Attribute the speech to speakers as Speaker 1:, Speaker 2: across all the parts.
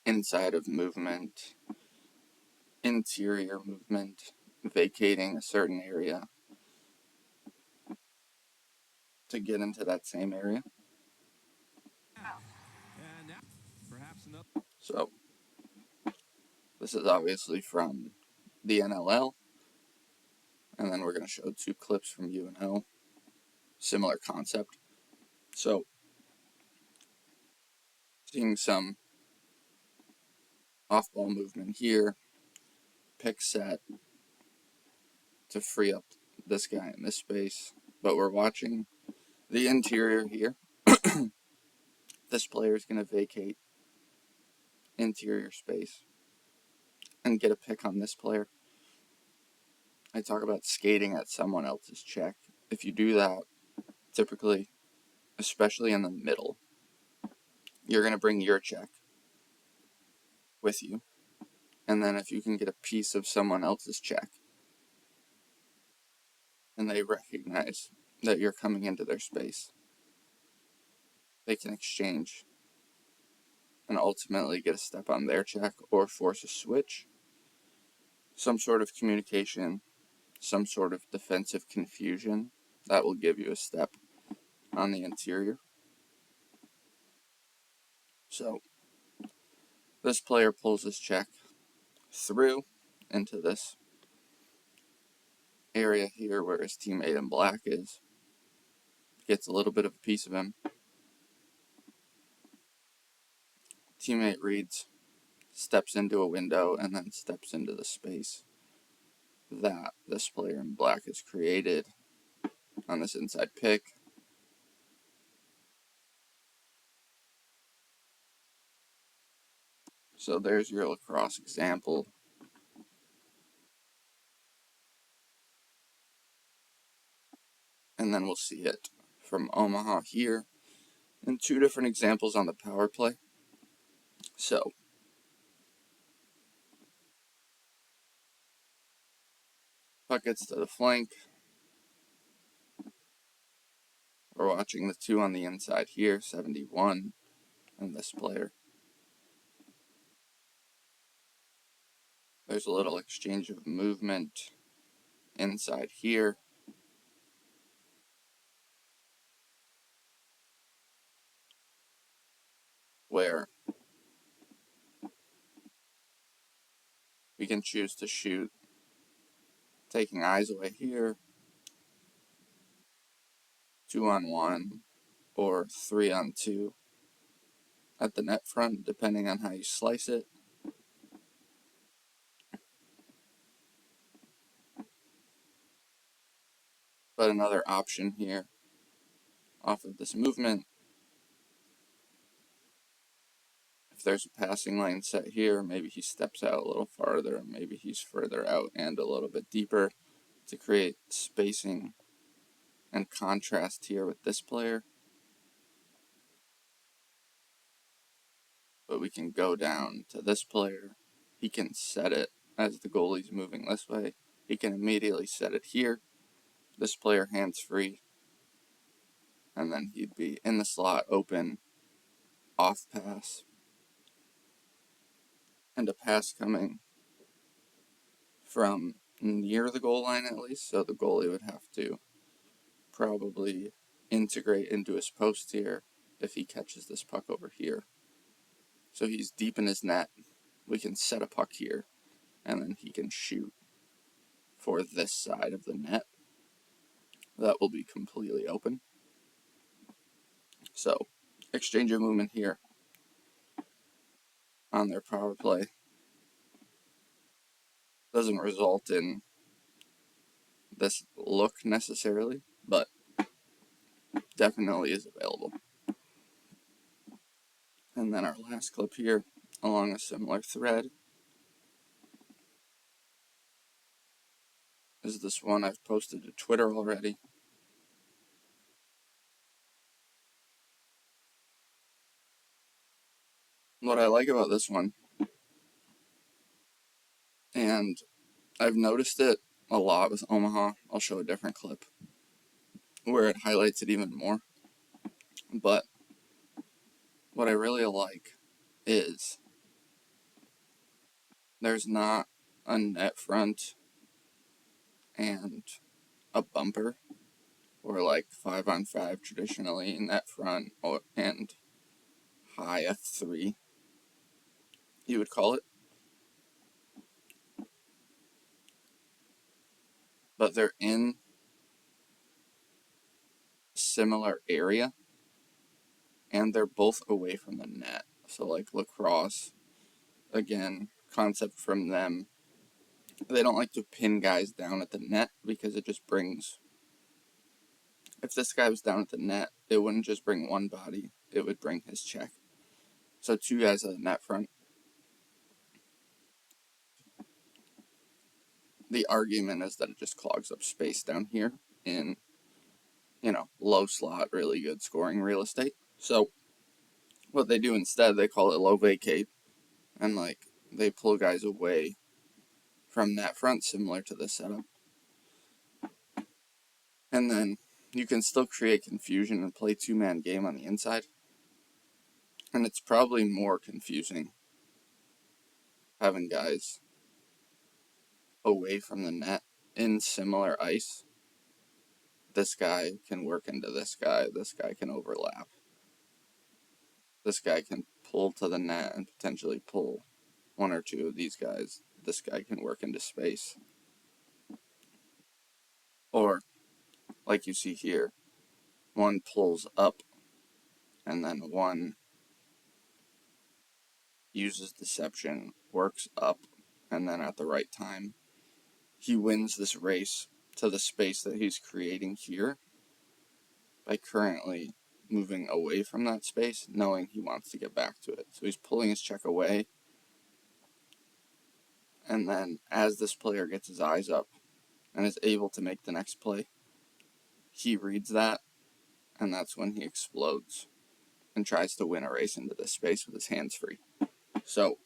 Speaker 1: inside of movement, interior movement, vacating a certain area to get into that same area. So this is obviously from the NLL, and then we're going to show 2 clips from UNO. Similar concept. So seeing some off-ball movement here, pick set to free up this guy in this space, but we're watching the interior here. This player is going to vacate interior space and get a pick on this player. I talk about skating at someone else's check. If you do that, typically, especially in the middle, you're going to bring your check with you. And then if you can get a piece of someone else's check and they recognize that you're coming into their space, they can exchange and ultimately get a step on their check or force a switch. Some sort of communication, some sort of defensive confusion that will give you a step on the interior. So this player pulls his check through into this area here where his teammate in black is, gets a little bit of a piece of him. Teammate reads, steps into a window, and then steps into the space that this player in black has created on this inside pick. So there's your lacrosse example. And then we'll see it from Omaha here in 2 different examples on the power play. So puck gets to the flank. We're watching the 2 on the inside here, 71, and this player. There's a little exchange of movement inside here. Where we can choose to shoot, taking eyes away here, 2-on-1, or 3-on-2 at the net front, depending on how you slice it. But another option here off of this movement, if there's a passing lane set here, maybe he steps out a little farther, maybe he's further out and a little bit deeper to create spacing and contrast here with this player. But we can go down to this player. He can set it as the goalie's moving this way. He can immediately set it here. This player hands free. And then he'd be in the slot, open, off pass. And a pass coming from near the goal line at least. So the goalie would have to probably integrate into his post here if he catches this puck over here. So he's deep in his net. We can set a puck here, and then he can shoot for this side of the net. That will be completely open. So, exchange of movement here on their power play doesn't result in this look necessarily, but definitely is available. And then our last clip here, along a similar thread, is this one I've posted to Twitter already. What I like about this one, and I've noticed it a lot with Omaha, I'll show a different clip where it highlights it even more, but what I really like is there's not a net front and a bumper, or like 5-on-5 traditionally, net front and high F3, you would call it. But they're in a similar area and they're both away from the net. So, like lacrosse, again, concept from them. They don't like to pin guys down at the net because it just brings. If this guy was down at the net, it wouldn't just bring one body, it would bring his check. So, two guys at the net front. The argument is that it just clogs up space down here in, low slot, really good scoring real estate. So, what they do instead, they call it low vacate, and like they pull guys away from that front, similar to this setup. And then you can still create confusion and play two-man game on the inside. And it's probably more confusing having guys away from the net in similar ice. This guy can work into this guy can overlap. This guy can pull to the net and potentially pull one or two of these guys. This guy can work into space. Or, like you see here, one pulls up and then one uses deception, works up, and then at the right time, he wins this race to the space that he's creating here by currently moving away from that space, knowing he wants to get back to it. So he's pulling his check away, and then as this player gets his eyes up and is able to make the next play, he reads that, and that's when he explodes and tries to win a race into this space with his hands free. So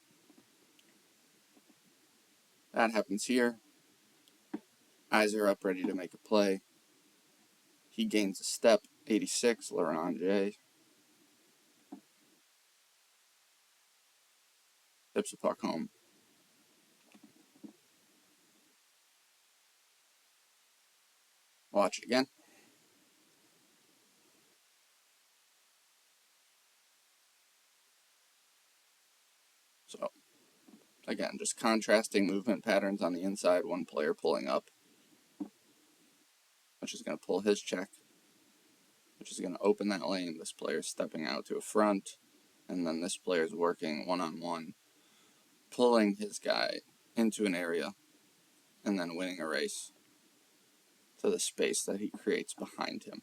Speaker 1: that happens here. Eyes are up, ready to make a play. He gains a step, 86, Laurent J. Tips the puck home. Watch it again. So, again, just contrasting movement patterns on the inside. One player pulling up, which is going to pull his check, which is going to open that lane. This player's stepping out to a front, and then this player's working one-on-one, pulling his guy into an area, and then winning a race to the space that he creates behind him.